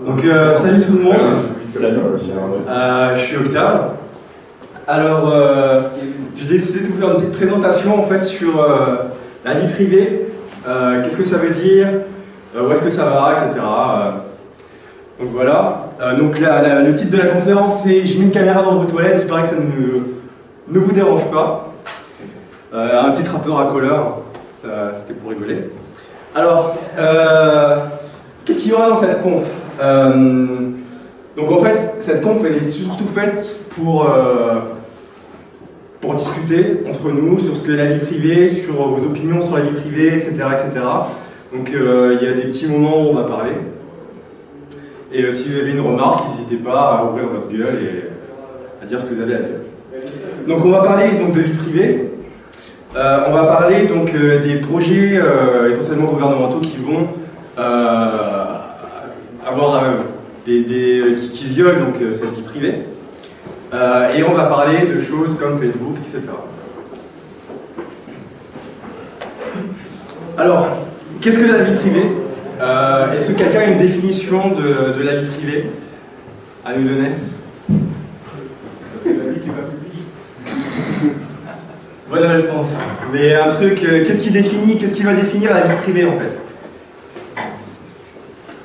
Donc salut tout le monde. Salut. Je suis Octave. Alors j'ai décidé de vous faire une petite présentation en fait sur la vie privée. Qu'est-ce que ça veut dire, où est-ce que ça va, etc. Donc voilà. Donc le titre de la conférence c'est J'ai mis une caméra dans vos toilettes. Il paraît que ça ne vous dérange pas. Un titre un peu racoleur. C'était pour rigoler. Alors, qu'est-ce qu'il y aura dans cette conf? Donc en fait, cette conf elle est surtout faite pour discuter entre nous sur ce que la vie privée, sur vos opinions sur la vie privée, etc. etc. Donc il y a des petits moments où on va parler. Et si vous avez une remarque, n'hésitez pas à ouvrir votre gueule et à dire ce que vous avez à dire. Donc on va parler donc, de vie privée. On va parler donc des projets essentiellement gouvernementaux qui vont avoir qui violent donc cette vie privée. Et on va parler de choses comme Facebook, etc. Alors, qu'est-ce que la vie privée? Est-ce que quelqu'un a une définition de la vie privée à nous donner? C'est la vie qui va publique. Bonne réponse. Mais un truc, qu'est-ce qui va définir la vie privée en fait?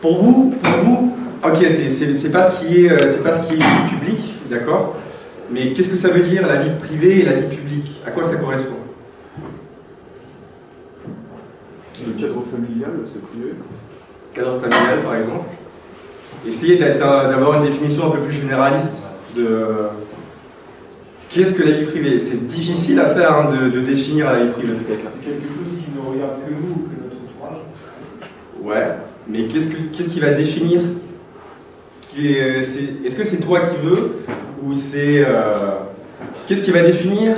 Pour vous, ok, c'est pas ce qui est vie publique, d'accord? Mais qu'est-ce que ça veut dire la vie privée et la vie publique? À quoi ça correspond? Le cadre familial, c'est privé. Cadre familial par exemple. Essayez d'avoir une définition un peu plus généraliste de qu'est-ce que la vie privée. C'est difficile à faire hein, de définir la vie privée. C'est quelque chose qui ne regarde que nous ou que notre entourage. Ouais, mais qu'est-ce qui va définir? Est-ce que c'est toi qui veux ou c'est qu'est-ce qui va définir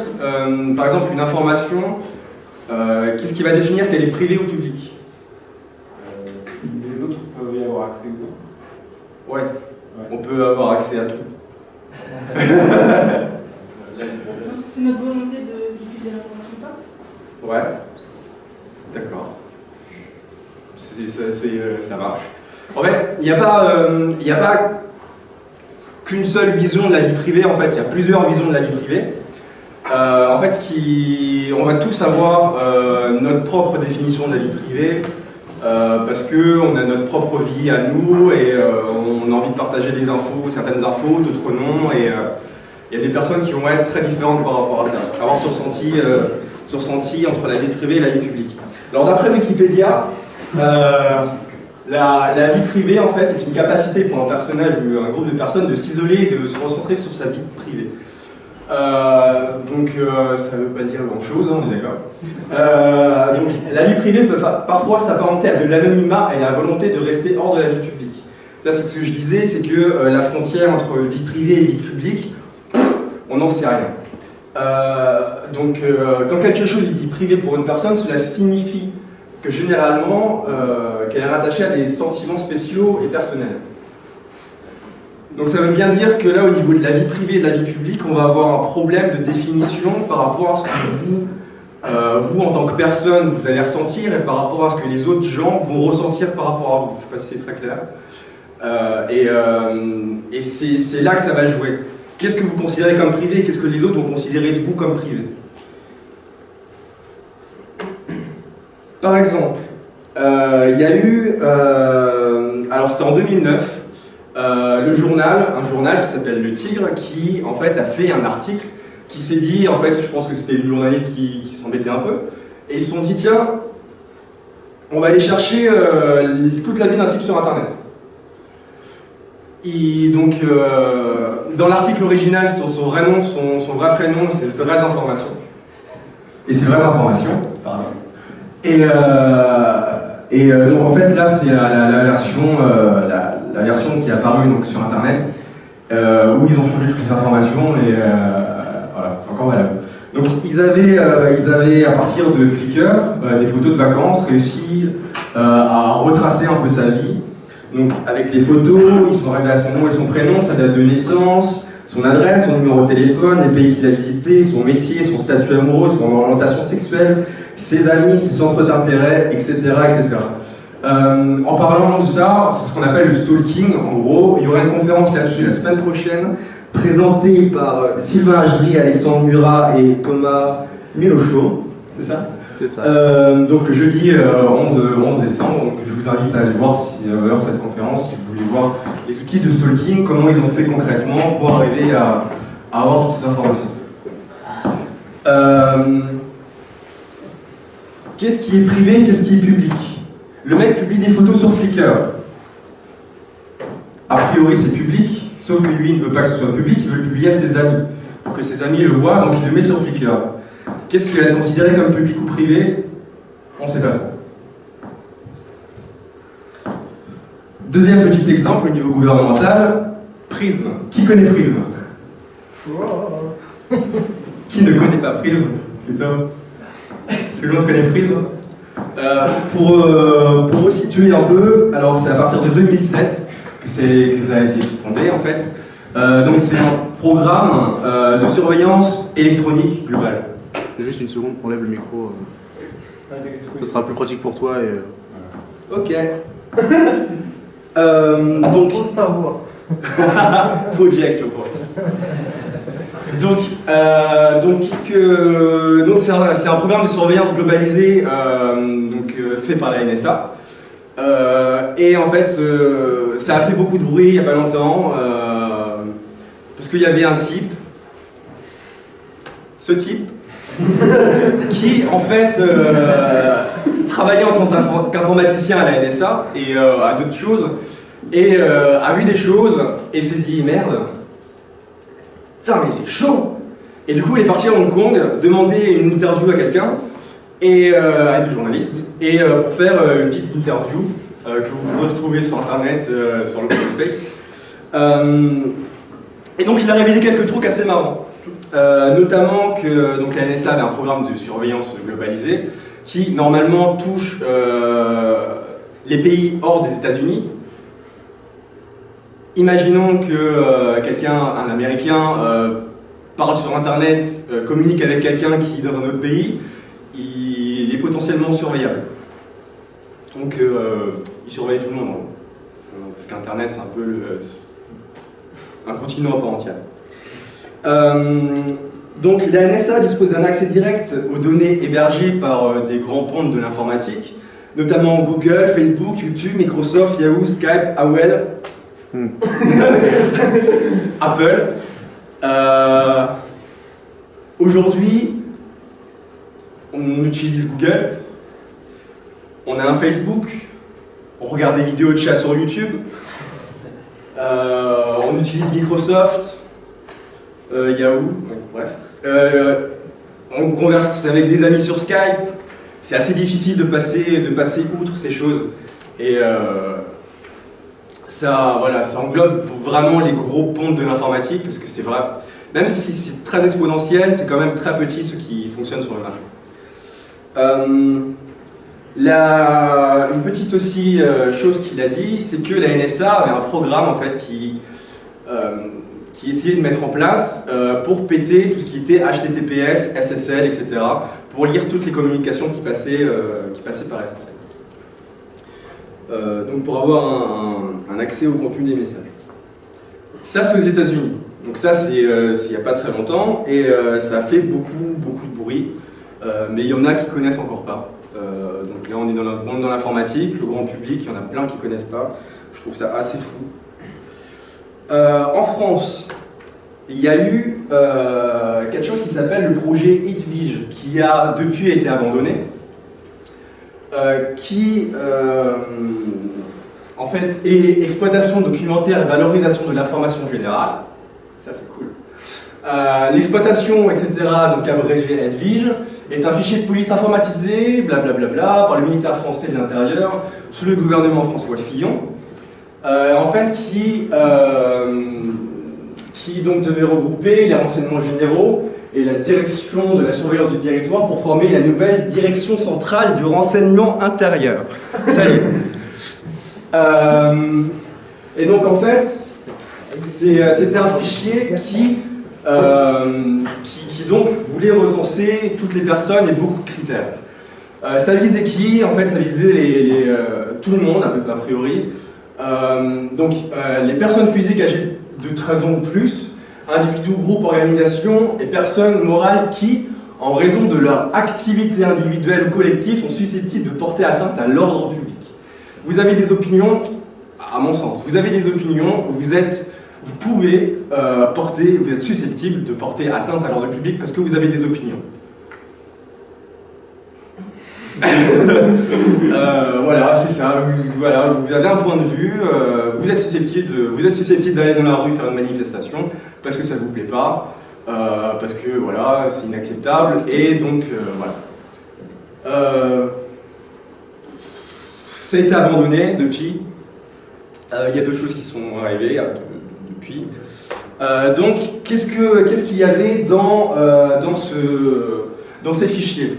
par exemple une information? Qu'est-ce qui va définir qu'elle est privée ou publique? Si les autres peuvent y avoir accès ou pas. Ouais, on peut avoir accès à tout. C'est notre volonté de diffuser l'information ou pas? Ouais, d'accord. Ça marche. En fait, il n'y a pas qu'une seule vision de la vie privée, en fait, il y a plusieurs visions de la vie privée. En fait, on va tous avoir notre propre définition de la vie privée, parce qu'on a notre propre vie à nous, et on a envie de partager des infos, certaines infos, d'autres non, et il y a des personnes qui vont être très différentes par rapport à ça, avoir ce ressenti entre la vie privée et la vie publique. Alors d'après Wikipédia, la vie privée en fait est une capacité pour un personnage ou un groupe de personnes de s'isoler et de se concentrer sur sa vie privée. Donc ça ne veut pas dire grand chose, hein, on est d'accord. Donc la vie privée peut parfois s'apparenter à de l'anonymat et la volonté de rester hors de la vie publique. Ça c'est ce que je disais, c'est que la frontière entre vie privée et vie publique, on n'en sait rien. Donc quand quelque chose est dit privé pour une personne, cela signifie que généralement, qu'elle est rattachée à des sentiments spéciaux et personnels. Donc ça veut bien dire que là, au niveau de la vie privée et de la vie publique, on va avoir un problème de définition par rapport à ce que vous en tant que personne, vous allez ressentir, et par rapport à ce que les autres gens vont ressentir par rapport à vous. Je ne sais pas si c'est très clair. Et c'est là que ça va jouer. Qu'est-ce que vous considérez comme privé? Qu'est-ce que les autres vont considérer de vous comme privé? Par exemple, il y a eu, alors c'était en 2009, un journal qui s'appelle Le Tigre, qui en fait a fait un article qui s'est dit, en fait, je pense que c'était les journalistes qui s'embêtaient un peu, et ils se sont dit, tiens, on va aller chercher toute la vie d'un type sur Internet. Donc, dans l'article original, c'est son vrai nom, son vrai prénom, ses vraies informations. Et ses vraies informations, pardon. Et donc en fait là c'est la version qui est apparue donc, sur internet où ils ont changé toutes les informations et voilà, c'est encore valable. Donc ils avaient à partir de Flickr des photos de vacances réussi à retracer un peu sa vie. Donc avec les photos, ils sont arrivés à son nom et son prénom, sa date de naissance, son adresse, son numéro de téléphone, les pays qu'il a visités, son métier, son statut amoureux, son orientation sexuelle, ses amis, ses centres d'intérêt, etc., etc. En parlant de ça, c'est ce qu'on appelle le stalking. En gros, il y aura une conférence là-dessus la semaine prochaine, présentée par Sylvain Agery, Alexandre Murat et Thomas Milochaud. C'est ça? C'est ça. Donc le jeudi 11 décembre, donc je vous invite à aller voir cette conférence si vous voulez voir les outils de stalking, comment ils ont fait concrètement pour arriver à avoir toutes ces informations. Qu'est-ce qui est privé, qu'est-ce qui est public? Le mec publie des photos sur Flickr. A priori c'est public, sauf que lui il ne veut pas que ce soit public, il veut le publier à ses amis, pour que ses amis le voient, donc il le met sur Flickr. Qu'est-ce qu'il va être considéré comme public ou privé? On ne sait pas trop. Deuxième petit exemple au niveau gouvernemental, Prism. Qui connaît Prism? Qui ne connaît pas Prism? Plutôt. Tout le monde connaît Prism. Pour vous situer un peu, alors c'est à partir de 2007 que ça a été fondé en fait. Donc c'est un programme de surveillance électronique globale. Juste une seconde, on lève le micro. Ce sera plus pratique pour toi. Et... Ok. Donc. Project your voice. Donc c'est un programme de surveillance globalisé fait par la NSA. Et en fait, ça a fait beaucoup de bruit il n'y a pas longtemps parce qu'il y avait un type, ce type, qui en fait travaillait en tant qu'informaticien à la NSA et à d'autres choses, et a vu des choses et s'est dit merde, putain mais c'est chaud. Et du coup il est parti à Hong Kong demander une interview à quelqu'un et à des journalistes et pour faire une petite interview que vous pouvez retrouver sur internet sur le groupe Face. Et donc il a révélé quelques trucs assez marrants. Notamment que donc, la NSA avait un programme de surveillance globalisé qui normalement touche les pays hors des États-Unis. Imaginons que un Américain, parle sur Internet, communique avec quelqu'un qui est dans un autre pays, il est potentiellement surveillable. Donc il surveille tout le monde. Parce qu'Internet c'est un peu un continuum à part entière. Donc la NSA dispose d'un accès direct aux données hébergées par des grands pontes de l'informatique, notamment Google, Facebook, YouTube, Microsoft, Yahoo, Skype, AOL, Apple. Aujourd'hui, on utilise Google, on a un Facebook, on regarde des vidéos de chat sur YouTube, on utilise Microsoft, Yahoo, bref. On converse avec des amis sur Skype. C'est assez difficile de passer outre ces choses. Et ça englobe vraiment les gros ponts de l'informatique, parce que c'est vrai, même si c'est très exponentiel, c'est quand même très petit ce qui fonctionne sur le marché. Une petite aussi chose qu'il a dit, c'est que la NSA avait un programme en fait qui essayait de mettre en place pour péter tout ce qui était HTTPS, SSL, etc. pour lire toutes les communications qui passaient par SSL. Donc pour avoir un accès au contenu des messages. Ça c'est aux États-Unis. Donc ça c'est il n'y a pas très longtemps et ça a fait beaucoup de bruit. Mais il y en a qui connaissent encore pas. Donc là on est dans l'informatique, le grand public, il y en a plein qui connaissent pas. Je trouve ça assez fou. En France, il y a eu quelque chose qui s'appelle le projet Hitvige, qui a depuis été abandonné, en fait est exploitation documentaire et valorisation de l'information générale. Ça c'est cool. L'exploitation, etc., donc abrégé Hitvige, est un fichier de police informatisé, blablabla, par le ministère français de l'Intérieur, sous le gouvernement François Fillon, en fait qui donc devait regrouper les renseignements généraux et la direction de la surveillance du territoire pour former la nouvelle direction centrale du renseignement intérieur. Ça y est. Et donc en fait, c'était un fichier qui donc voulait recenser toutes les personnes et beaucoup de critères. Ça visait qui? En fait, ça visait tout le monde, a priori. Donc, les personnes physiques âgées de 13 ans ou plus, individus, groupes, organisations et personnes morales qui, en raison de leur activité individuelle ou collective, sont susceptibles de porter atteinte à l'ordre public. Vous avez des opinions, à mon sens, vous avez des opinions où vous êtes susceptible de porter atteinte à l'ordre public parce que vous avez des opinions. Voilà, c'est ça. Vous avez un point de vue, vous êtes susceptible d'aller dans la rue faire une manifestation parce que ça vous plaît pas, parce que voilà, c'est inacceptable, et donc voilà. Ça a été abandonné depuis. Il y a d'autres choses qui sont arrivées depuis. Donc, qu'est-ce qu'il y avait dans ces fichiers?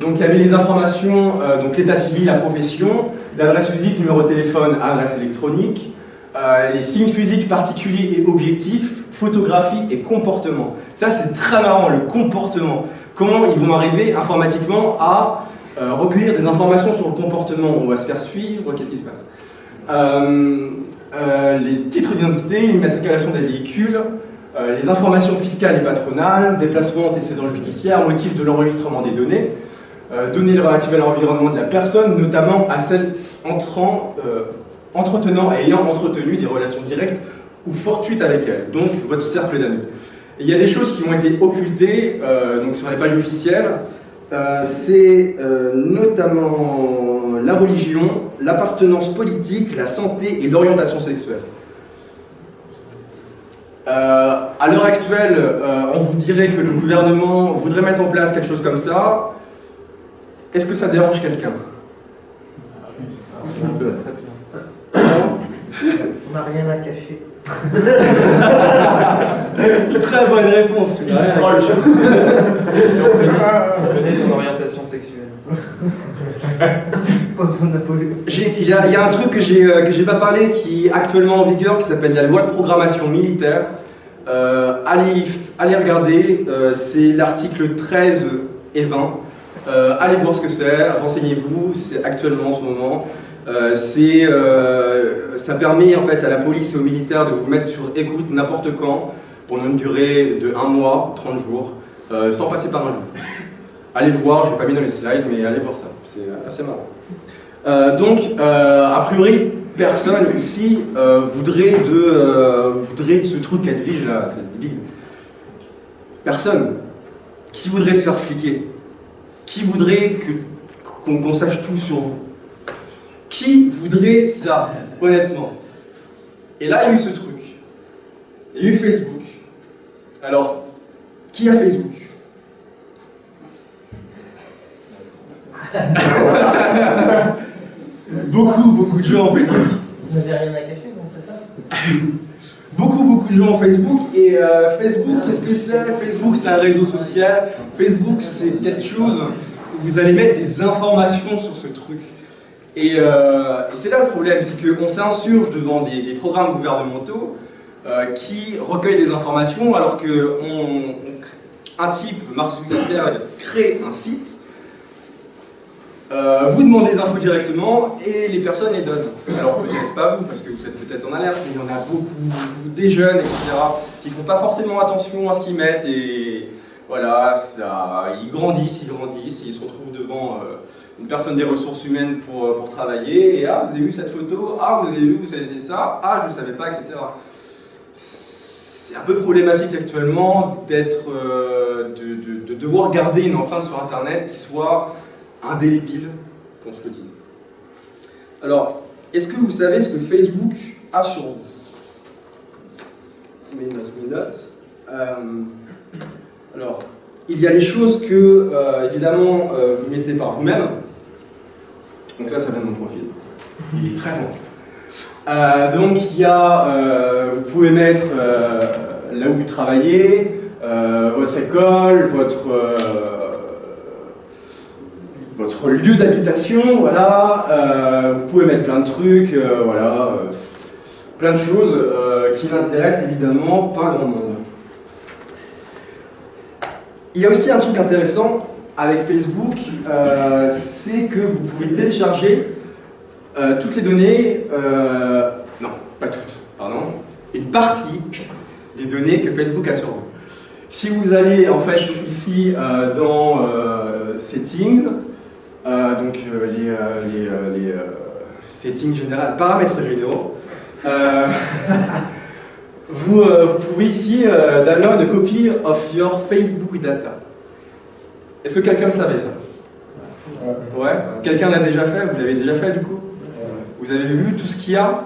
Donc, il y avait les informations, donc l'état civil, la profession, l'adresse physique, numéro de téléphone, adresse électronique, les signes physiques particuliers et objectifs, photographie et comportement. Ça, c'est très marrant, le comportement. Comment ils vont arriver informatiquement à recueillir des informations sur le comportement? On va se faire suivre, qu'est-ce qui se passe? Les titres d'identité, l'immatriculation des véhicules, les informations fiscales et patronales, déplacement, antécédents judiciaires, motif de l'enregistrement des données, données relatives à l'environnement de la personne, notamment à celles entretenant et ayant entretenu des relations directes ou fortuites avec elle, donc votre cercle d'amis. Il y a des choses qui ont été occultées donc sur les pages officielles, c'est notamment la religion, l'appartenance politique, la santé et l'orientation sexuelle. À l'heure actuelle, on vous dirait que le gouvernement voudrait mettre en place quelque chose comme ça. Est-ce que ça dérange quelqu'un? On n'a rien à cacher. Très bonne réponse. Tu troll. On connaît son orientation sexuelle. Pas besoin d'appeler. Il y a un truc que j'ai pas parlé qui est actuellement en vigueur qui s'appelle la loi de programmation militaire. Allez regarder, c'est l'article 13 et 20. Allez voir ce que c'est, renseignez-vous, c'est actuellement en ce moment. Ça permet en fait à la police et aux militaires de vous mettre sur écoute n'importe quand pendant une durée de 1 mois, 30 jours, sans passer par un juge. Allez voir, je l'ai pas mis dans les slides, mais allez voir ça, c'est assez marrant. Donc, a priori, personne ici voudrait de ce truc Edwige là, c'est débile. Personne. Qui voudrait se faire fliquer? Qui voudrait qu'on sache tout sur vous? Qui voudrait ça, honnêtement? Et là, il y a eu ce truc. Il y a eu Facebook. Alors, qui a Facebook? Beaucoup de gens ont Facebook. Vous n'avez rien à cacher, donc c'est ça? Beaucoup de gens ont Facebook. Et Facebook, qu'est-ce que c'est? Facebook, c'est un réseau social. Facebook, c'est quelque chose où vous allez mettre des informations sur ce truc. Et c'est là le problème, c'est qu'on s'insurge devant des programmes gouvernementaux qui recueillent des informations alors qu'un type, Mark Zuckerberg, crée un site, vous demandez des infos directement et les personnes les donnent. Alors peut-être pas vous, parce que vous êtes peut-être en alerte, mais il y en a beaucoup, des jeunes, etc., qui font pas forcément attention à ce qu'ils mettent et voilà, ils grandissent, et ils se retrouvent devant une personne des ressources humaines pour travailler, et ah, vous avez vu cette photo, ah, vous avez vu, vous savez ça, ah, je ne savais pas, etc. C'est un peu problématique actuellement de devoir garder une empreinte sur Internet qui soit indélébile, qu'on se le dise. Alors, est-ce que vous savez ce que Facebook a sur vous? Mes notes. Alors, il y a les choses que, évidemment, vous mettez par vous-même. Donc ça vient de mon profil. Il est très bon. Donc, il y a, vous pouvez mettre là où vous travaillez, votre école, votre lieu d'habitation, voilà. Vous pouvez mettre plein de trucs, voilà. Plein de choses qui n'intéressent évidemment pas grand monde. Il y a aussi un truc intéressant, avec Facebook, c'est que vous pouvez télécharger toutes les données, non, pas toutes, pardon, une partie des données que Facebook a sur vous. Si vous allez en fait ici dans Settings, donc les settings généraux, paramètres généraux, vous pouvez ici download a copy of your Facebook data. Est-ce que quelqu'un le savait ça? Ouais. Quelqu'un l'a déjà fait? Vous l'avez déjà fait du coup? Vous avez vu tout ce qu'il y a?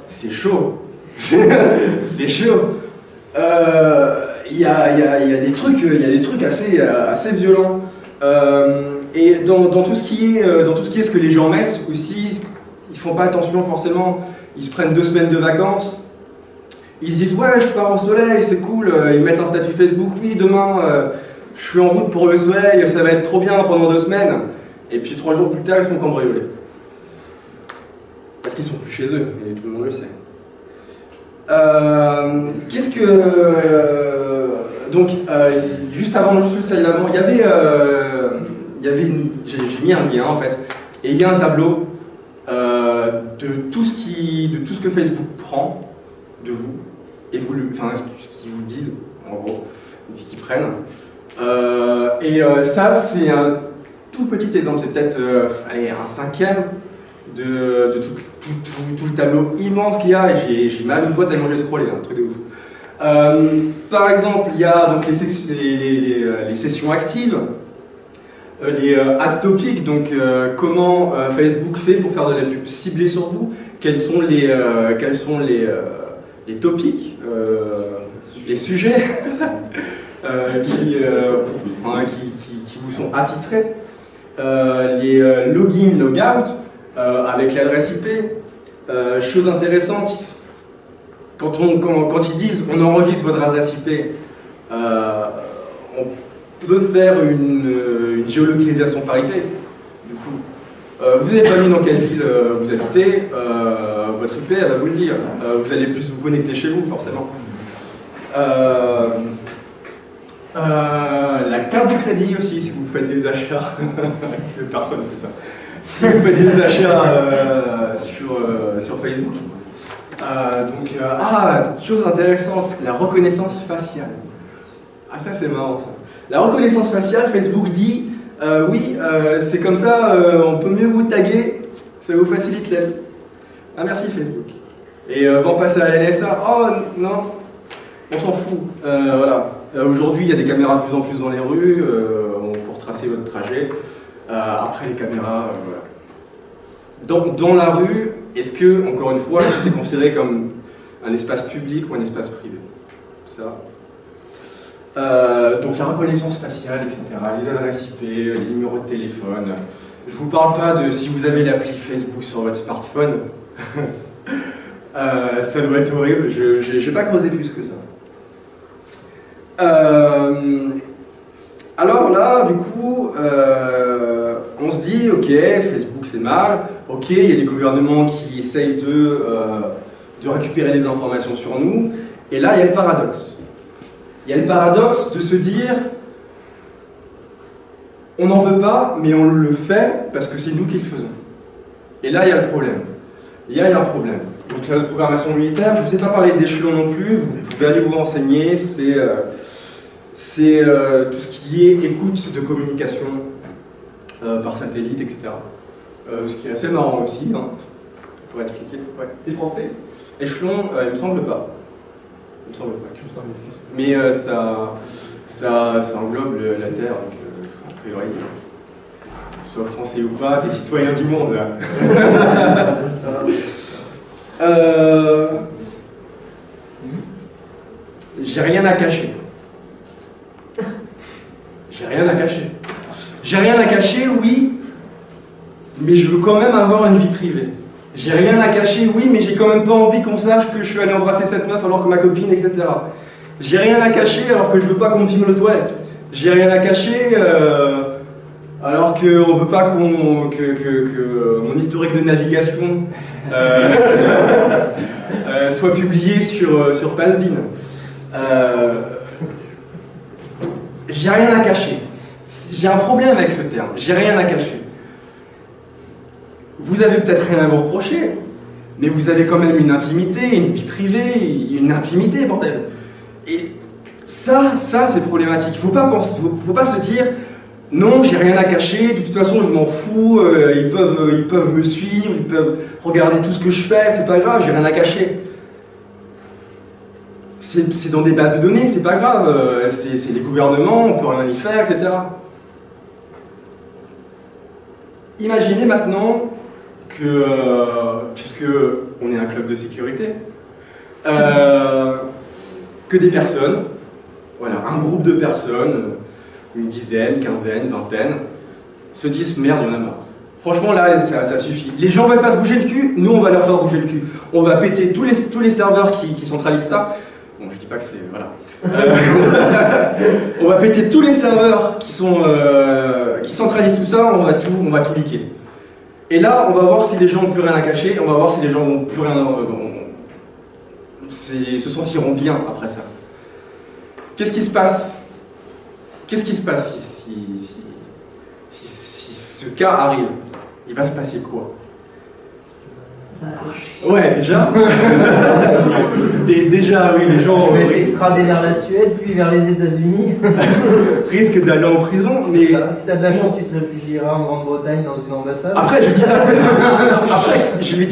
C'est chaud. C'est chaud. Il y a des trucs assez violents. Et dans tout ce qui est ce que les gens mettent aussi, ils font pas attention forcément. Ils se prennent 2 semaines de vacances. Ils se disent ouais, je pars au soleil, c'est cool. Ils mettent un statut Facebook, oui, demain je suis en route pour le soleil, ça va être trop bien pendant 2 semaines. Et puis 3 jours plus tard, ils sont cambriolés. Parce qu'ils sont plus chez eux, et tout le monde le sait. Donc, juste avant, juste celle d'avant, j'ai mis un lien en fait, et il y a un tableau de tout ce que Facebook prend de vous, et ce qu'ils vous disent, en gros, ce qu'ils prennent. Ça, c'est un tout petit exemple, c'est peut-être un 5e de tout le tableau immense qu'il y a, et j'ai mal au doigt tellement j'ai scrollé, un truc de ouf. Par exemple, il y a donc les sessions actives, les ad topics, donc comment Facebook fait pour faire de la pub ciblée sur vous, quels sont les topics, les sujets qui vous sont attitrés, les login, logout, avec l'adresse IP. Chose intéressante, quand ils disent on enregistre votre adresse IP, on peut faire une géolocalisation par IP. Du coup, vous n'avez pas mis dans quelle ville vous habitez, votre IP elle va vous le dire. Vous allez plus vous connecter chez vous forcément. La carte de crédit aussi, si vous faites des achats, personne ne fait ça. Si vous faites des achats sur Facebook. Chose intéressante, la reconnaissance faciale. Ah ça c'est marrant ça. La reconnaissance faciale, Facebook dit, oui, c'est comme ça, on peut mieux vous taguer, ça vous facilite la vie. Ah merci Facebook. Et pour passer à la NSA, oh non, on s'en fout. Voilà. Aujourd'hui, il y a des caméras de plus en plus dans les rues pour tracer votre trajet. Après les caméras, voilà. Dans la rue, est-ce que, encore une fois, c'est considéré comme un espace public ou un espace privé? Ça. Donc la reconnaissance faciale, etc., les adresses IP, les numéros de téléphone. Je vous parle pas de si vous avez l'appli Facebook sur votre smartphone. Ça doit être horrible, j'ai pas creusé plus que ça. Alors là, du coup, on se dit, ok, Facebook c'est mal, ok, il y a des gouvernements qui essayent de récupérer des informations sur nous, et là il y a le paradoxe. Il y a le paradoxe de se dire, on n'en veut pas, mais on le fait parce que c'est nous qui le faisons. Et là il y a le problème. Il y a un problème. Donc la programmation militaire, je ne vous ai pas parlé d'échelon non plus, vous pouvez aller vous renseigner, c'est tout ce qui est écoute de communication par satellite, etc. Ce qui est assez marrant aussi, hein, pour expliquer. Ouais. C'est français? Échelon, il me semble pas. Il me semble pas. Mais ça englobe la Terre, donc a priori, que ce soit français ou pas, t'es citoyen du monde là. J'ai rien à cacher. J'ai rien à cacher. J'ai rien à cacher, oui, mais je veux quand même avoir une vie privée. J'ai rien à cacher, oui, mais j'ai quand même pas envie qu'on sache que je suis allé embrasser cette meuf alors que ma copine, etc. J'ai rien à cacher alors que je veux pas qu'on me filme le toilette. J'ai rien à cacher alors qu'on veut pas que mon historique de navigation soit publié sur Passbin. J'ai rien à cacher. j'ai un problème avec ce terme, j'ai rien à cacher. Vous avez peut-être rien à vous reprocher, mais vous avez quand même une intimité, une vie privée, une intimité, bordel. Et ça c'est problématique. Faut pas se dire, non, j'ai rien à cacher, de toute façon je m'en fous, ils peuvent me suivre, ils peuvent regarder tout ce que je fais, c'est pas grave, j'ai rien à cacher. C'est dans des bases de données, c'est pas grave, c'est les gouvernements, on peut rien y faire, etc. Imaginez maintenant que, puisque on est un club de sécurité, que des personnes, voilà, un groupe de personnes, une dizaine, quinzaine, vingtaine, se disent merde, il y en a marre. Franchement là, ça suffit. Les gens veulent pas se bouger le cul, nous on va leur faire bouger le cul. On va péter tous les serveurs qui centralisent ça. Bon, je dis pas que c'est... voilà. On va péter tous les serveurs qui centralisent tout ça, on va tout liquer. Et là, on va voir si les gens n'ont plus rien à cacher, on va voir si les gens n'ont plus rien... se sentiront bien après ça. Qu'est-ce qui se passe? Qu'est-ce qui se passe si ce cas arrive? Il va se passer quoi? Ouais, déjà. Déjà, oui, les gens risquent de vers la Suède, puis vers les États-Unis. risquent d'aller en prison, mais... Si t'as de la chance, tu te réfugieras en Grande-Bretagne dans une ambassade. Après, je dis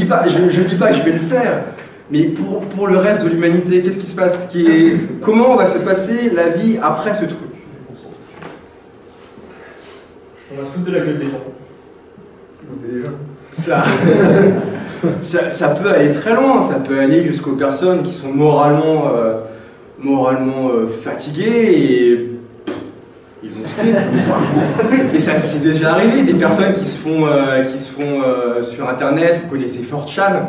pas que je vais le faire. Mais pour le reste de l'humanité, qu'est-ce qui se passe? Comment va se passer la vie après ce truc? On va se foutre de la gueule des gens. Ça peut aller très loin, ça peut aller jusqu'aux personnes qui sont moralement fatiguées et ils vont se faire. Mais ça c'est déjà arrivé, des personnes qui se font sur internet, vous connaissez 4chan,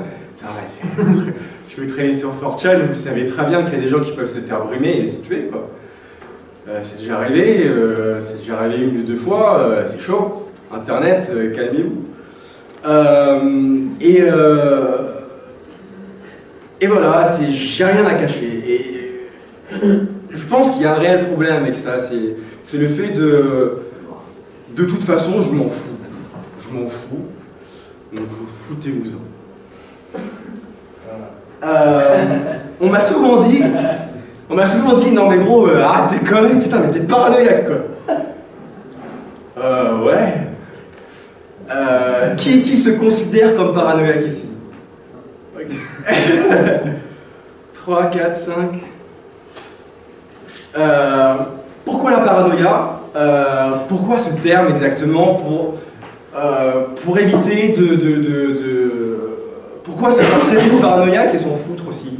si vous traînez sur 4chan, vous savez très bien qu'il y a des gens qui peuvent se faire brumer et se tuer, quoi. C'est déjà arrivé une ou deux fois, c'est chaud. Internet, calmez-vous. Et voilà, j'ai rien à cacher. Et je pense qu'il y a un réel problème avec ça. C'est le fait de toute façon, je m'en fous. Je m'en fous. Donc foutez-vous-en. On m'a souvent dit, non mais gros, arrête tes conneries, putain, mais t'es paranoïaque quoi. Ouais. Qui se considère comme paranoïaque ici? 3, 4, 5. Pourquoi la paranoïa? Pourquoi ce terme exactement? Pour éviter pourquoi se faire traiter de paranoïaque et s'en foutre aussi?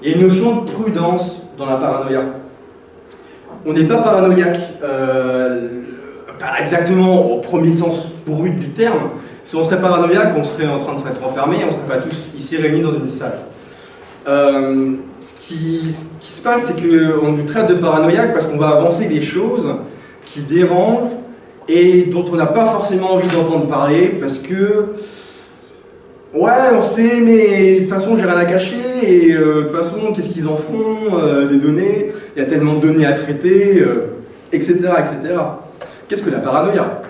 Il y a une notion de prudence dans la paranoïa. On n'est pas paranoïaque, pas exactement au premier sens brut du terme. Si on serait paranoïaque, on serait en train de s'être enfermé, on ne serait pas tous ici réunis dans une salle. Ce qui se passe, c'est qu'on nous traite de paranoïaque parce qu'on va avancer des choses qui dérangent et dont on n'a pas forcément envie d'entendre parler parce que ouais, on sait, mais de toute façon, j'ai rien à cacher, et de toute façon, qu'est-ce qu'ils en font, des données, il y a tellement de données à traiter, etc., etc. Qu'est-ce que la paranoïa?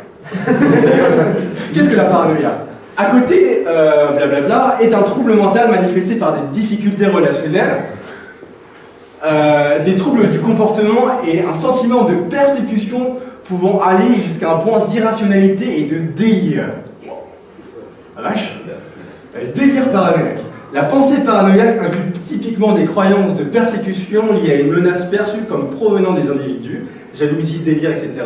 Qu'est-ce que la paranoïa? À côté, blablabla, est un trouble mental manifesté par des difficultés relationnelles, des troubles du comportement et un sentiment de persécution pouvant aller jusqu'à un point d'irrationalité et de délire. Wow. La vache. Délire paranoïaque. La pensée paranoïaque inclut typiquement des croyances de persécution liées à une menace perçue comme provenant des individus, jalousie, délire, etc.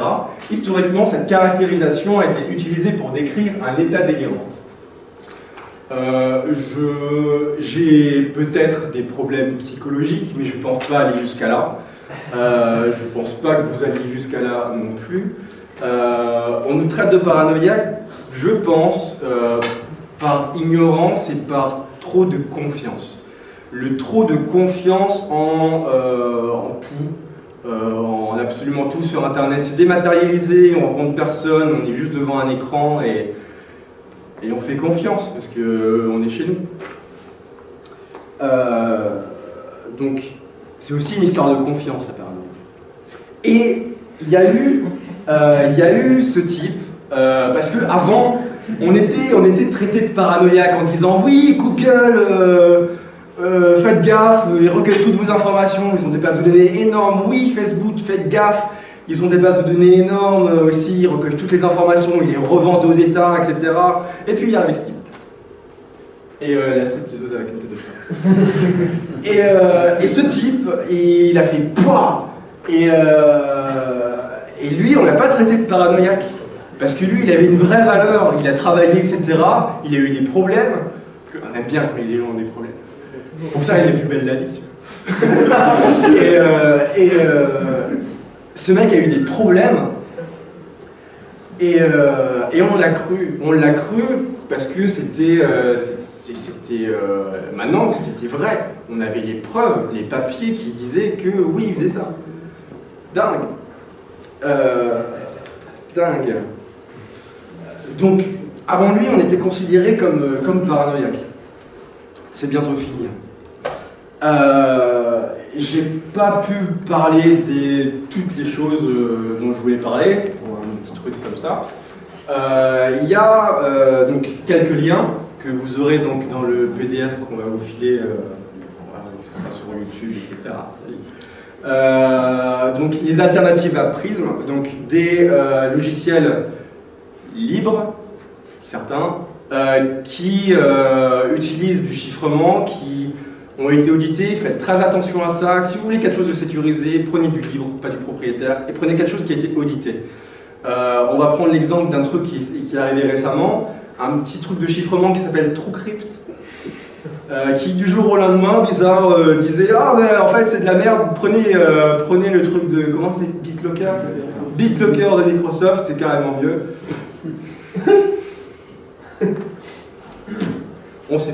Historiquement, cette caractérisation a été utilisée pour décrire un état délirant. J'ai peut-être des problèmes psychologiques, mais je ne pense pas aller jusqu'à là. Je ne pense pas que vous alliez jusqu'à là non plus. On nous traite de paranoïaque, je pense, par ignorance et par trop de confiance. Le trop de confiance en tout, en absolument tout sur Internet. C'est dématérialisé, on rencontre personne, on est juste devant un écran et on fait confiance parce qu'on est chez nous. Donc, c'est aussi une histoire de confiance, la paranoïa. Et il y a eu ce type, parce que avant, on était traité de paranoïaque en disant oui, Google, faites gaffe, ils recueillent toutes vos informations, ils ont des bases de données énormes. Oui, Facebook, faites gaffe, ils ont des bases de données énormes aussi, ils recueillent toutes les informations, ils les revendent aux États, etc. Et puis il y a Steam. Et la stripteaseuse avec une tête de chat. Et ce type, il a fait pouah. Et lui, on l'a pas traité de paranoïaque. Parce que lui, il avait une vraie valeur, il a travaillé, etc. Il a eu des problèmes. On aime bien quand les gens ont des problèmes. Pour ça, il est plus belle la vie. Ce mec a eu des problèmes. Et on l'a cru. On l'a cru parce que maintenant, c'était vrai. On avait les preuves, les papiers qui disaient que oui, il faisait ça. Dingue. Dingue. Donc, avant lui, on était considéré comme paranoïaque. C'est bientôt fini. J'ai pas pu parler de toutes les choses dont je voulais parler, pour un petit truc comme ça. Il y a donc quelques liens que vous aurez donc dans le PDF qu'on va vous filer, ce sera sur YouTube, etc. Donc les alternatives à Prism, donc des logiciels libres, certains, qui utilisent du chiffrement, qui ont été audités. Faites très attention à ça. Si vous voulez quelque chose de sécurisé, prenez du libre, pas du propriétaire, et prenez quelque chose qui a été audité. On va prendre l'exemple d'un truc qui est arrivé récemment, un petit truc de chiffrement qui s'appelle TrueCrypt, qui du jour au lendemain, bizarre, disait « Ah mais en fait c'est de la merde, prenez le truc de... comment c'est? BitLocker ?» BitLocker de Microsoft, c'est carrément mieux. On sait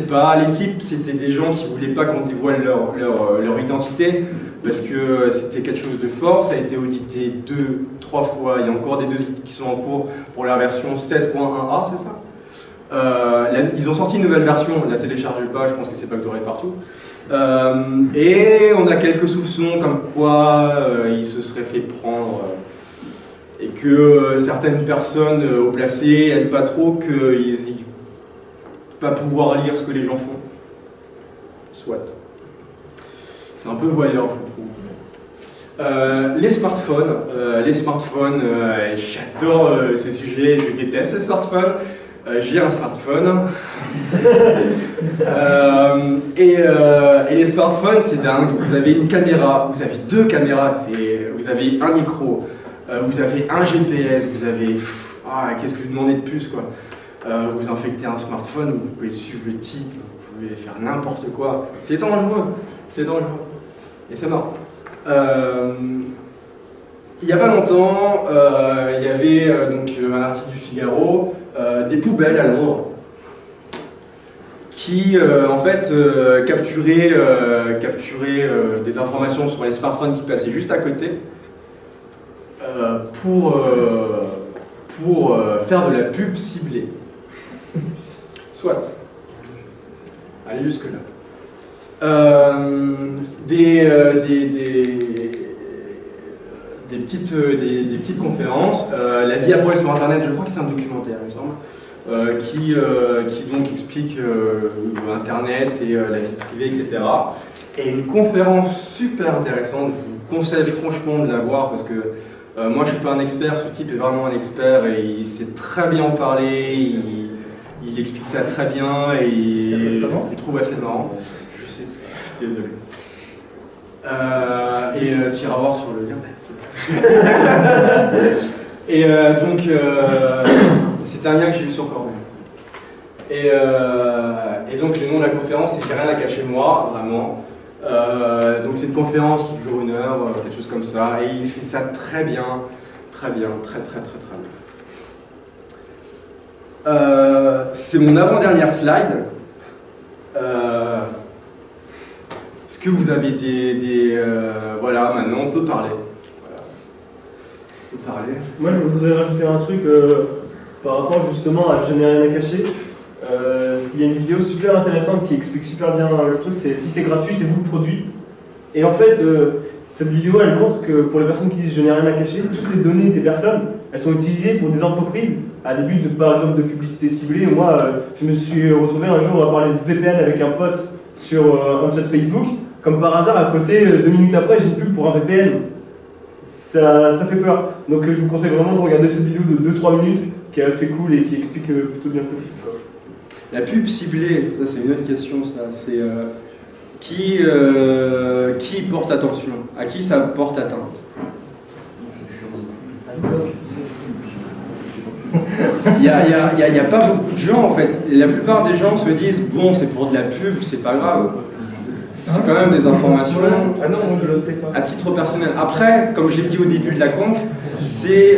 pas. Les types, c'était des gens qui voulaient pas qu'on dévoile leur identité, parce que c'était quelque chose de fort. Ça a été audité 2-3 fois. Il y a encore des audits qui sont en cours pour la version 7.1a, c'est ça? Ils ont sorti une nouvelle version, ne la téléchargez pas, je pense que c'est backdooré partout. Et on a quelques soupçons comme quoi ils se seraient fait prendre et que certaines personnes haut placées n'aiment pas trop qu'ils pas pouvoir lire ce que les gens font. Soit. C'est un peu voyeur, je trouve. Les smartphones, j'adore ce sujet, je déteste les smartphones. J'ai un smartphone. Et les smartphones, c'est dingue. Vous avez une caméra, vous avez 2 caméras, vous avez un micro, vous avez un GPS, vous avez... qu'est-ce que vous demandez de plus, quoi? Vous infectez un smartphone, vous pouvez suivre le type, vous pouvez faire n'importe quoi. C'est dangereux. Et c'est marrant. Il n'y a pas longtemps, il y avait donc, un article du Figaro, des poubelles à Londres, qui en fait capturaient des informations sur les smartphones qui passaient juste à côté pour faire de la pub ciblée. Soit. Allez jusque-là. Des petites conférences. La vie à poil sur Internet, je crois que c'est un documentaire, il me semble, qui donc explique Internet et la vie privée, etc. Et une conférence super intéressante, je vous conseille franchement de la voir parce que moi je suis pas un expert, ce type est vraiment un expert et il sait très bien en parler, il explique ça très bien et je trouve assez marrant. Je sais, je suis désolé. Tu iras voir sur le lien. Et donc, c'est un lien que j'ai vu sur Corben. Et donc, le nom de la conférence, c'est « J'ai rien à cacher de moi », vraiment. Donc, c'est une conférence qui dure 1 heure, quelque chose comme ça. Et il fait ça très bien, très bien. C'est mon avant-dernière slide. Est-ce que vous avez voilà, maintenant on peut parler. Moi je voudrais rajouter un truc par rapport justement à Je n'ai rien à cacher. Il y a une vidéo super intéressante qui explique super bien le truc, c'est si c'est gratuit, c'est vous le produit. Et en fait, cette vidéo, elle montre que pour les personnes qui disent je n'ai rien à cacher, toutes les données des personnes, elles sont utilisées pour des entreprises à des buts, par exemple, de publicité ciblée. Moi, je me suis retrouvé un jour à parler de VPN avec un pote sur un chat Facebook. Comme par hasard, à côté, 2 minutes après, j'ai une pub pour un VPN. Ça fait peur. Donc je vous conseille vraiment de regarder cette vidéo de 2-3 minutes, qui est assez cool et qui explique plutôt bien tout. La pub ciblée, ça c'est une autre question, ça. C'est qui porte attention? À qui ça porte atteinte? Il n'y a pas beaucoup de gens en fait. Et la plupart des gens se disent bon, c'est pour de la pub, c'est pas grave. C'est quand même des informations à titre personnel. Après, comme j'ai dit au début de la conf, c'est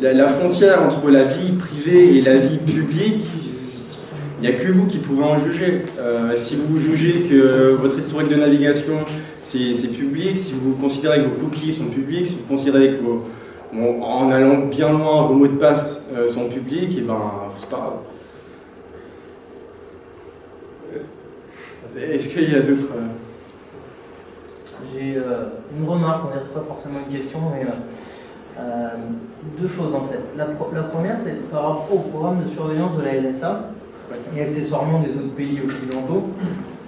la frontière entre la vie privée et la vie publique. Il n'y a que vous qui pouvez en juger. Si vous jugez que votre historique de navigation c'est public, si vous considérez que vos cookies sont publics, si vous considérez que en allant bien loin, vos mots de passe sont publics, et ben c'est pas grave. Est-ce qu'il y a d'autres... J'ai une remarque, on n'est pas forcément une question, mais deux choses en fait. La première, c'est par rapport au programme de surveillance de la NSA et accessoirement des autres pays occidentaux,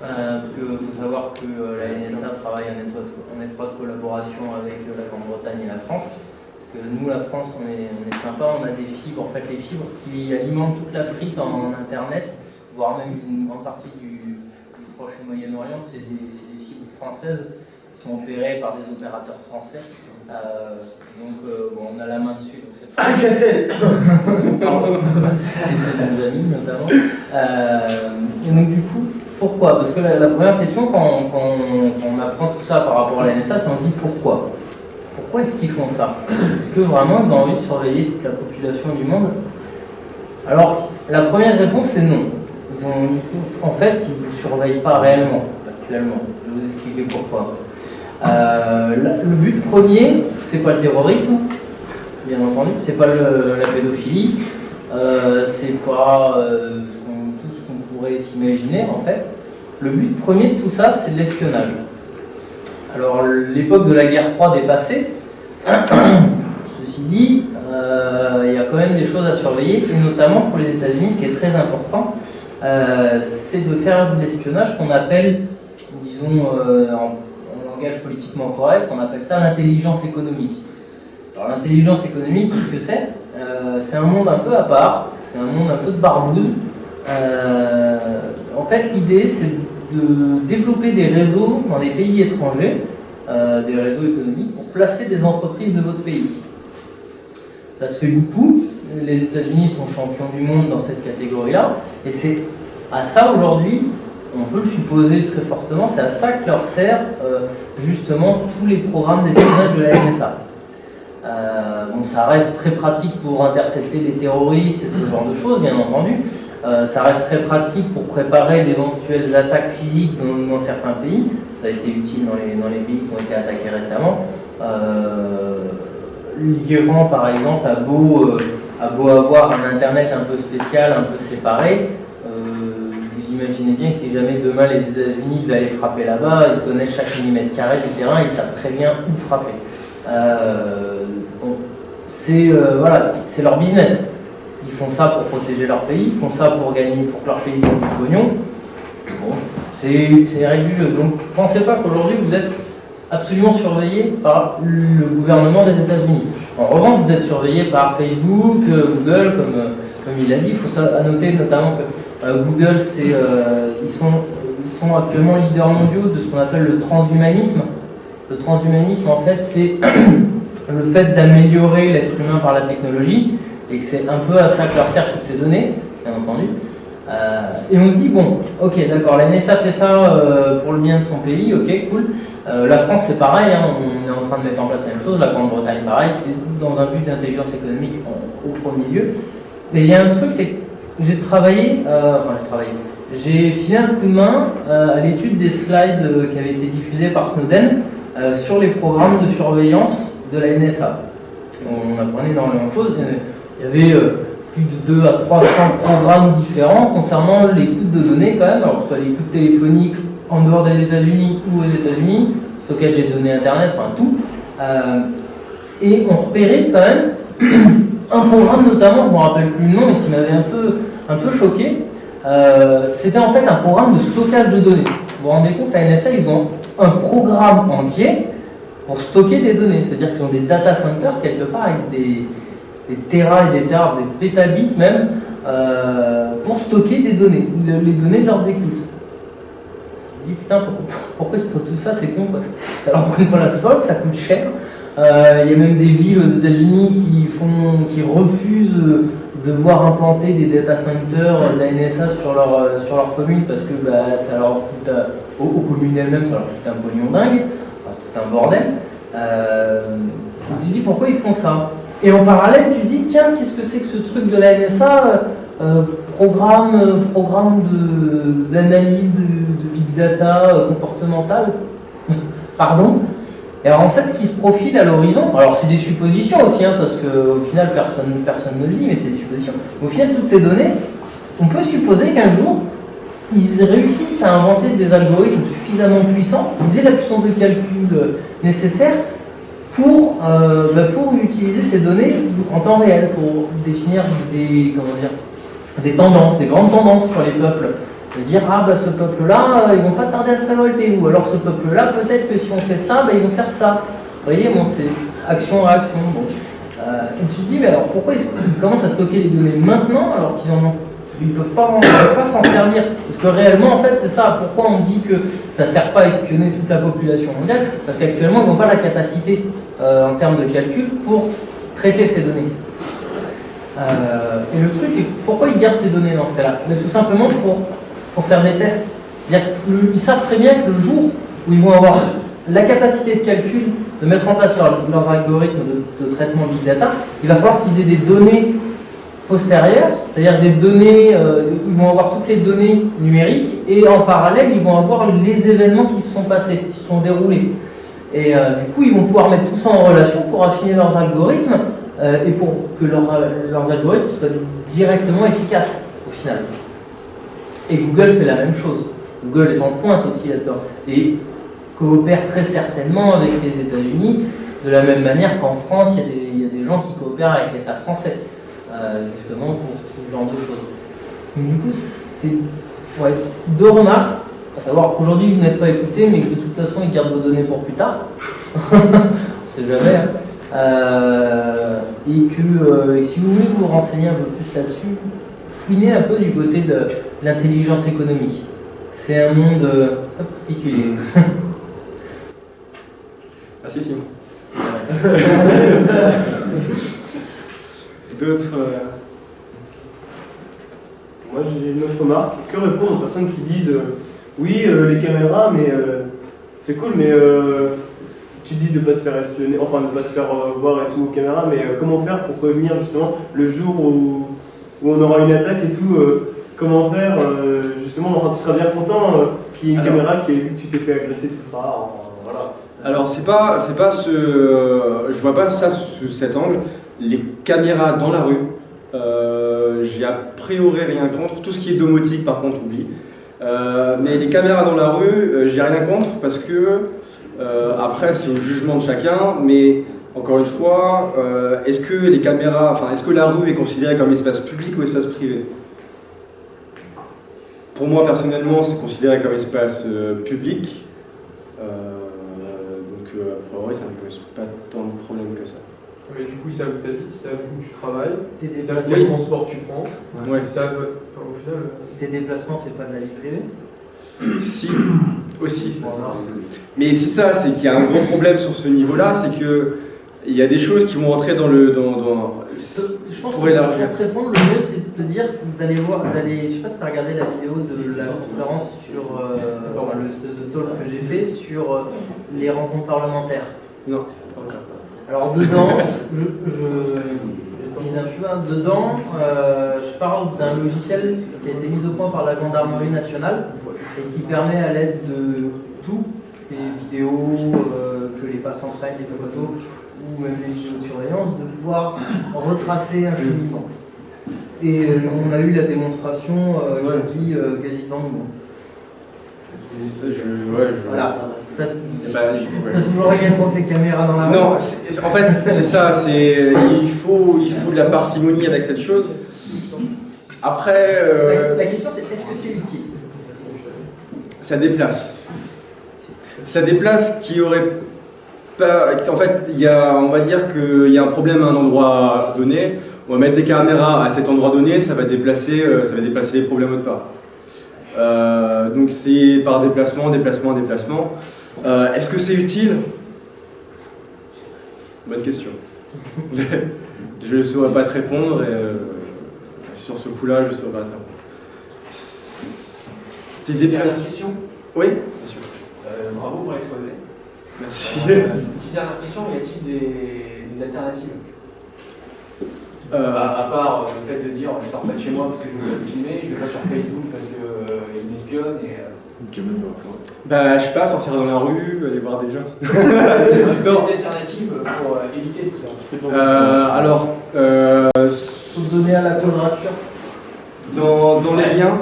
parce qu'il faut savoir que la NSA travaille en étroite collaboration avec la Grande-Bretagne et la France. Parce que nous, la France, on est sympa, on a des fibres, en fait les fibres qui alimentent toute l'Afrique en Internet, voire même une grande partie du Proche et Moyen-Orient, c'est des fibres françaises qui sont opérées par des opérateurs français. On a la main dessus, donc c'est pas... Et c'est nos amis notamment. Et donc du coup, pourquoi? Parce que la première question, quand on apprend tout ça par rapport à la NSA, c'est on se dit pourquoi? Pourquoi est-ce qu'ils font ça? Est-ce que vraiment ils ont envie de surveiller toute la population du monde? Alors, la première réponse c'est non. En fait, ils ne vous surveillent pas réellement, actuellement. Je vais vous expliquer pourquoi. Le but premier, c'est pas le terrorisme, bien entendu, c'est pas la pédophilie, c'est pas tout ce qu'on pourrait s'imaginer en fait. Le but premier de tout ça, c'est l'espionnage. Alors, l'époque de la guerre froide est passée. Ceci dit, il y a quand même des choses à surveiller, et notamment pour les États-Unis, ce qui est très important, c'est de faire de l'espionnage qu'on appelle, disons, en langage politiquement correct, on appelle ça l'intelligence économique. Alors l'intelligence économique, qu'est-ce que c'est? C'est un monde un peu à part, c'est un monde un peu de barbouze. En fait, l'idée, c'est de développer des réseaux dans les pays étrangers, des réseaux économiques, pour placer des entreprises de votre pays. Ça se fait beaucoup. Les États-Unis sont champions du monde dans cette catégorie-là, et c'est à ça aujourd'hui, on peut le supposer très fortement, c'est à ça que leur sert justement tous les programmes d'espionnage de la NSA. Bon, ça reste très pratique pour intercepter les terroristes et ce genre de choses, bien entendu. Ça reste très pratique pour préparer d'éventuelles attaques physiques dans certains pays. Ça a été utile dans les pays qui ont été attaqués récemment. L'Iran, par exemple, a beau avoir un internet un peu spécial, un peu séparé. Vous imaginez bien que si jamais demain les États-Unis devaient aller frapper là-bas, ils connaissent chaque millimètre carré du terrain, ils savent très bien où frapper. Voilà, c'est leur business. Ils font ça pour protéger leur pays, ils font ça pour gagner, pour que leur pays gagne du pognon. Bon, c'est les règles du jeu. Donc, pensez pas qu'aujourd'hui vous êtes absolument surveillé par le gouvernement des États-Unis. En revanche, vous êtes surveillé par Facebook, Google, comme il a dit. Il faut noter notamment que Google, ils sont actuellement leaders mondiaux de ce qu'on appelle le transhumanisme. Le transhumanisme, en fait, c'est le fait d'améliorer l'être humain par la technologie, et que c'est un peu à ça que leur servent toutes ces données, bien entendu. Et on se dit, bon, ok, d'accord, la NSA fait ça pour le bien de son pays, ok, cool. La France, c'est pareil, hein, on est en train de mettre en place la même chose, la Grande-Bretagne, pareil, c'est dans un but d'intelligence économique au premier lieu. Mais il y a un truc, c'est que j'ai filé un coup de main à l'étude des slides qui avaient été diffusés par Snowden sur les programmes de surveillance de la NSA. On apprenait énormément de choses. Il y avait plus de 200 à 300 programmes différents concernant l'écoute de données quand même, alors que ce soit l'écoute téléphonique en dehors des États-Unis ou aux États-Unis, stockage des données internet, enfin tout. Et on repérait quand même un programme notamment, je ne me rappelle plus le nom, et qui m'avait un peu choqué. C'était en fait un programme de stockage de données. Vous vous rendez compte, la NSA, ils ont un programme entier pour stocker des données. C'est-à-dire qu'ils ont des data centers quelque part avec des téras et des téras, des pétabits même, pour stocker des données, les données de leurs écoutes. Je me dis putain, pourquoi tout ça c'est con, parce que ça leur prend pas la folle, ça coûte cher. Il y a même des villes aux États-Unis qui refusent de voir implanter des data centers de la NSA sur leur commune parce que ça leur coûte, aux communes elles-mêmes, ça leur coûte un pognon dingue, enfin, c'est tout un bordel. Tu te dis pourquoi ils font ça? Et en parallèle, tu te dis tiens, qu'est-ce que c'est que ce truc de la NSA, programme d'analyse de big data comportementale. Pardon. Et alors en fait, ce qui se profile à l'horizon, alors c'est des suppositions aussi, hein, parce qu'au final personne ne le dit, mais c'est des suppositions. Au final, toutes ces données, on peut supposer qu'un jour, ils réussissent à inventer des algorithmes suffisamment puissants, ils aient la puissance de calcul nécessaire pour utiliser ces données en temps réel, pour définir des tendances, des grandes tendances sur les peuples. Et dire, ce peuple-là, ils vont pas tarder à se révolter, ou alors ce peuple-là, peut-être que si on fait ça, ils vont faire ça. Vous voyez, bon, c'est action-réaction. Bon. Et tu te dis, mais alors pourquoi ils commencent à stocker les données maintenant, alors qu'ils ne peuvent pas s'en servir? Parce que réellement, en fait, c'est ça. Pourquoi on dit que ça ne sert pas à espionner toute la population mondiale? Parce qu'actuellement, ils n'ont pas la capacité, en termes de calcul, pour traiter ces données. Et le truc, c'est pourquoi ils gardent ces données dans ce cas-là? Mais tout simplement pour faire des tests. C'est-à-dire qu'ils savent très bien que le jour où ils vont avoir la capacité de calcul, de mettre en place leurs algorithmes de traitement big data, il va falloir qu'ils aient des données postérieures, c'est-à-dire des données, ils vont avoir toutes les données numériques, et en parallèle, ils vont avoir les événements qui se sont passés, qui se sont déroulés. Et du coup, ils vont pouvoir mettre tout ça en relation pour affiner leurs algorithmes, et pour que leurs algorithmes soient directement efficaces, au final. Et Google fait la même chose. Google est en pointe aussi là-dedans. Et coopère très certainement avec les États-Unis, de la même manière qu'en France, il y a des gens qui coopèrent avec l'État français, justement pour tout ce genre de choses. Donc, du coup, c'est deux remarques, à savoir qu'aujourd'hui, vous n'êtes pas écoutés, mais que de toute façon, ils gardent vos données pour plus tard. On ne sait jamais. Hein. Et que si vous voulez vous renseigner un peu plus là-dessus, fouinez un peu du côté de l'intelligence économique. C'est un monde particulier. Merci Simon. D'autres Moi j'ai une autre remarque. Que répondre aux personnes qui disent oui, les caméras, mais c'est cool, mais tu dis de ne pas se faire espionner, enfin de ne pas se faire voir et tout aux caméras, mais comment faire pour prévenir justement le jour où on aura une attaque et tout, comment faire justement, enfin tu seras bien content qu'il y ait une caméra qui ait vu que tu t'es fait agresser, tout ça, enfin, voilà. Alors c'est pas je vois pas ça sous cet angle. Les caméras dans la rue, j'ai a priori rien contre. Tout ce qui est domotique par contre oublie. Mais les caméras dans la rue, j'ai rien contre parce que après c'est au jugement de chacun. Mais encore une fois, est-ce que les caméras, est-ce que la rue est considérée comme espace public ou espace privé? Pour moi personnellement, c'est considéré comme espace public. A priori, ça ne pose pas tant de problèmes que ça. Mais du coup, ils savent où tu habites, ils savent où tu travailles, Tes ils savent quel transport tu prends, Ouais. ils savent, au final... Tes déplacements, c'est pas de la vie privée? Si, aussi. Mais c'est ça, c'est qu'il y a un gros problème sur ce niveau-là, c'est que il y a des choses qui vont rentrer dans le... Je pense pour que élargir. pour te répondre, le mieux c'est de te dire je sais pas si tu as regardé la vidéo de la conférence sur l'espèce de talk que j'ai fait sur les rencontres parlementaires. Non. Alors dedans, je dis un peu, hein, dedans, je parle d'un logiciel qui a été mis au point par la gendarmerie nationale et qui permet à l'aide de tout, des vidéos, que les passants prennent, les photos, ou même les vidéos de surveillance, de pouvoir retracer un cheminement. Et on a eu la démonstration quasi devant nous. Voilà. T'as Bah, ouais. t'as toujours rien contre les caméras dans la rue? Non, en fait, c'est ça, il faut de la parcimonie avec cette chose. Après, La question c'est est-ce que c'est utile? ça déplace. Ça déplace qui aurait pas. En fait, on va dire qu'il y a un problème à un endroit donné. On va mettre des caméras à cet endroit donné, ça va déplacer les problèmes autre part. Donc c'est par déplacement. Est-ce que c'est utile? Bonne question. Je ne saurais pas te répondre et sur ce coup-là, je ne saurais pas te répondre. Tes déplacements. Question. Oui, bien sûr. Bravo pour l'exposé. Merci. Une petite dernière question, y a-t-il des alternatives à part le fait de dire je sors pas de chez moi parce que je veux me filmer, je vais pas sur Facebook parce qu'il m'espionne et... Bah, je sais pas, sortir dans la rue, aller voir des gens. Est-ce qu'il y a des alternatives pour éviter tout ça Faut donner à la quadrature. dans les liens,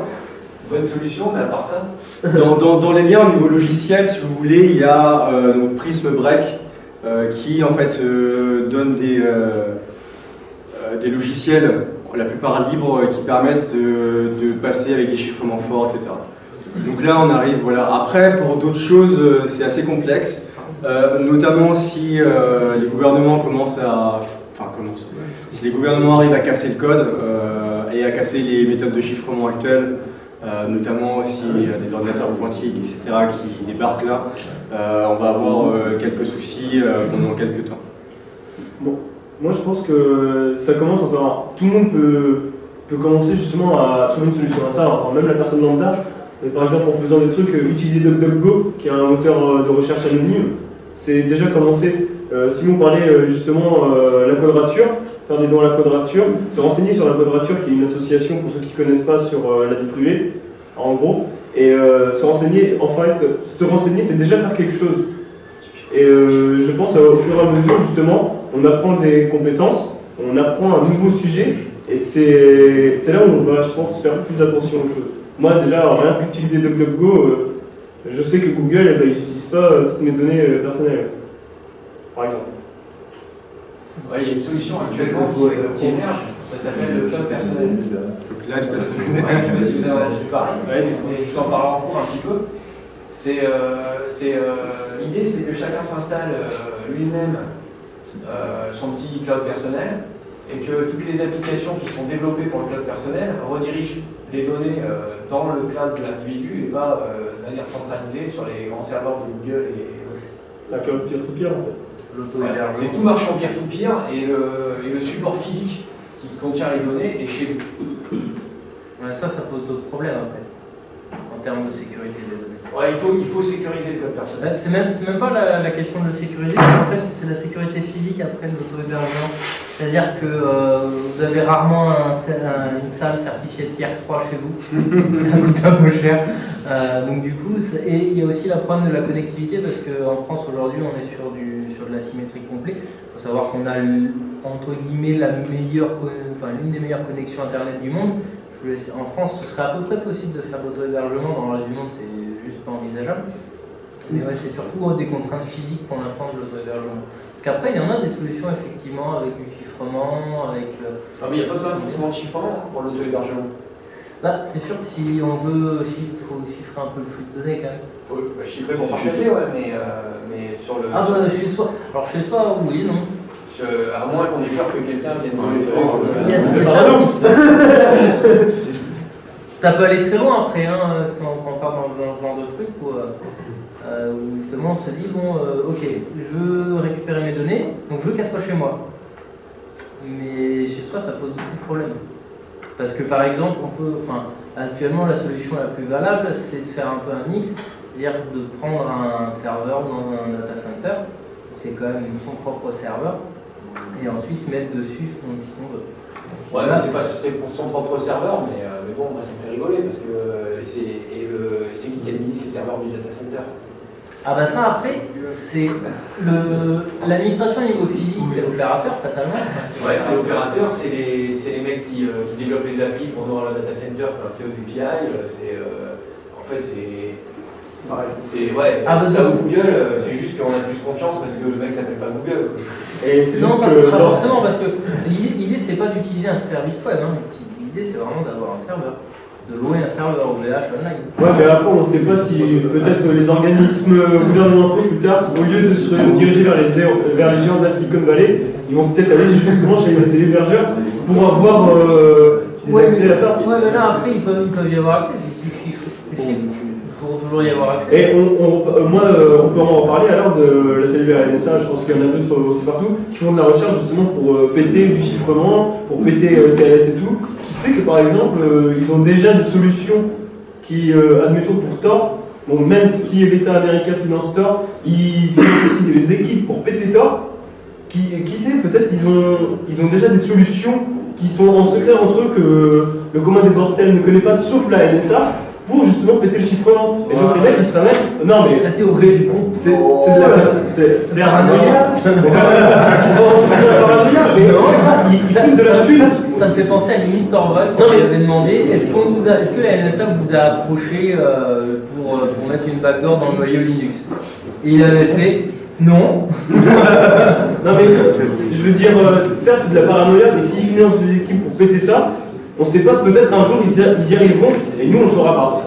Bonne solution, mais à part ça... dans les liens au niveau logiciel, si vous voulez, il y a donc Prism Break qui en fait donne des logiciels, la plupart libres, qui permettent de passer avec des chiffrements forts, etc. Donc là, on arrive, voilà. Après, pour d'autres choses, c'est assez complexe, notamment si les gouvernements si les gouvernements arrivent à casser le code et à casser les méthodes de chiffrement actuelles, notamment aussi des ordinateurs quantiques, etc., qui débarquent là, on va avoir quelques soucis pendant quelques temps. Bon, moi je pense que ça commence, enfin, tout le monde peut commencer justement à trouver une solution à ça, enfin, même la personne lambda. Par exemple, en faisant des trucs, utiliser DuckDuckGo, qui est un moteur de recherche anonyme, c'est déjà commencé. Simon parlait justement la quadrature, faire des dons à la quadrature, se renseigner sur la quadrature, qui est une association pour ceux qui ne connaissent pas sur la vie privée, en gros, et se renseigner, c'est déjà faire quelque chose. Et je pense au fur et à mesure, justement, on apprend des compétences, on apprend un nouveau sujet, et c'est là où on va, je pense, faire plus attention aux choses. Moi, déjà, rien qu'utiliser DuckDuckGo, je sais que Google, ils n'utilisent pas toutes mes données personnelles, par exemple. Ouais, il y a une solution actuellement qui émerge, ça s'appelle le cloud personnel. Donc là, je passe Je ne sais pas si vous avez entendu parler, mais je vous en parlerai en cours un petit peu. L'idée, c'est que chacun s'installe lui-même son petit cloud personnel et que toutes les applications qui sont développées pour le cloud personnel redirigent les données dans le cloud de l'individu et pas de manière centralisée sur les grands serveurs de Google et autres. C'est un cloud peer-to-peer en fait. Voilà. C'est tout marche en peer-to-peer et le support physique qui contient les données est chez vous. Ouais, ça pose d'autres problèmes après, en termes de sécurité des données. Ouais, il faut sécuriser le code personnel. C'est même pas la question de le sécuriser, en fait c'est la sécurité physique après de l'auto-hébergement. C'est-à-dire que vous avez rarement une salle certifiée Tier 3 chez vous, ça coûte un peu cher. Donc du coup, et il y a aussi le problème de la connectivité parce qu'en France aujourd'hui on est sur de l'asymétrie complète. Il faut savoir qu'on a entre guillemets l'une des meilleures connexions internet du monde. En France, ce serait à peu près possible de faire de l'auto-hébergement, dans le reste du monde c'est juste pas envisageable. Mais ouais, c'est surtout des contraintes physiques pour l'instant de l'auto-hébergement. Parce qu'après, il y en a des solutions effectivement avec du chiffrement, avec... Non mais il n'y a pas besoin forcément de chiffrement pour l'auto-hébergement. Là, c'est sûr que si on veut, il faut chiffrer un peu le flux de données quand même. Il faut chiffrer pour partager, ouais, mais sur le... Ah bah chez soi, alors chez soi, oui, non. À moins qu'on ait peur que quelqu'un vienne ça peut aller très loin après, hein, si on part dans ce genre de truc où justement on se dit bon, ok, je veux récupérer mes données, donc je veux qu'elles soient chez moi. Mais chez soi, ça pose beaucoup de problèmes. Parce que par exemple, actuellement la solution la plus valable, c'est de faire un peu un mix, c'est-à-dire de prendre un serveur dans un data center, c'est quand même son propre serveur, et ensuite mettre dessus ce qu'on veut. Ouais, mais c'est pour son propre serveur, mais bon, moi ça me fait rigoler parce que c'est qui administre les serveurs du data center. Ah bah ça après, c'est l'administration au niveau physique, c'est l'opérateur fatalement. Ouais, c'est l'opérateur, c'est les mecs qui développent les applis pour nous dans le data center pour accès aux API. En fait, C'est pareil. C'est ouais, Ah, bah, ça donc- ou Google, c'est juste qu'on a plus confiance parce que le mec s'appelle pas Google. Et c'est Non, juste pas que forcément, parce que l'idée, c'est pas d'utiliser un service web. Hein. L'idée, c'est vraiment d'avoir un serveur. De louer un serveur OVH online. ouais, mais après, on ne sait pas si peut-être les organismes gouvernementaux plus tard, au lieu de se diriger vers les géants de la Silicon Valley, ils vont peut-être aller justement chez les hébergeurs pour avoir des accès à ça. Ouais, mais là, après, ils peuvent y avoir accès. Si tu chiffres, pour toujours y avoir accès. Et moi, on peut en reparler alors de la cellulaire NSA, je pense qu'il y en a d'autres aussi partout, qui font de la recherche justement pour péter du chiffrement, pour péter TLS et tout, qui se fait que par exemple, ils ont déjà des solutions qui, admettons pour Tor, bon, même si l'État américain finance Tor, ils financent aussi des équipes pour péter Tor, qui sait, peut-être ils ont déjà des solutions qui sont en secret entre eux que le commun des mortels ne connaît pas, sauf la NSA, pour justement péter le chiffrement. Et donc les mecs ils se ramènent. Non mais La théorie du complot. c'est de la c'est paranoïa. Tu vois, la paranoïa, mais ils foutent de la thune. Ça me fait penser à Linus Torvald quand il avait demandé est-ce que la NSA vous a approché pour mettre une backdoor dans le noyau Linux. Et il avait fait non. Non mais je veux dire, certes c'est de la paranoïa, mais s'ils financent des équipes pour péter ça, on sait pas, peut-être un jour ils y arriveront et nous on le saura pas.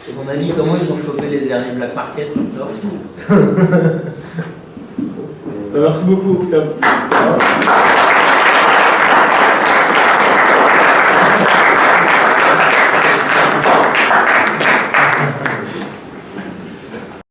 Et on a dit comment ils ont chopé les derniers Black Market. Merci beaucoup Octave.